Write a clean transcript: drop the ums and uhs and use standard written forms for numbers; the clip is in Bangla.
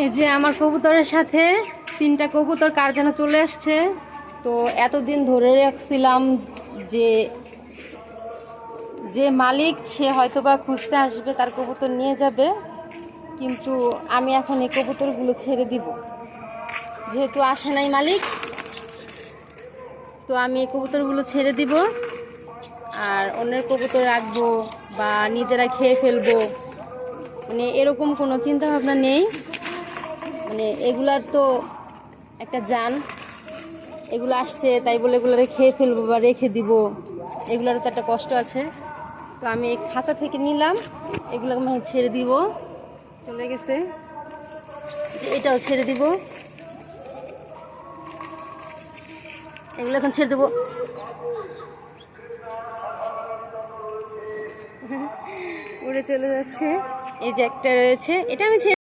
এই যে আমার কবুতরের সাথে 3টা কবুতর কার যেন চলে আসছে। তো এতদিন ধরে রাখছিলাম যে যে মালিক সে হয়তোবা খুঁজতে আসবে, তার কবুতর নিয়ে যাবে, কিন্তু আমি এখন এই কবুতরগুলো ছেড়ে দিব। যেহেতু আসে নাই মালিক, তো আমি এই কবুতরগুলো ছেড়ে দিব। আর অন্যের কবুতর রাখবো বা নিজেরা খেয়ে ফেলবো, মানে এরকম কোনো চিন্তা ভাবনা নেই। মানে এগুলার তো একটা জান, এগুলো আসছে তাই বলে এগুলো খেয়ে ফেলবো বা রেখে দিব, এগুলোর তো একটা কষ্ট আছে। তো আমি এই খাঁচা থেকে নিলাম, এগুলো আমি ছেড়ে দিব। চলে গেছে, এটাও ছেড়ে দিব, এগুলো এখন ছেড়ে দেবো। উড়ে চলে যাচ্ছে। এই যে একটা রয়েছে, এটা আমি ছেড়ে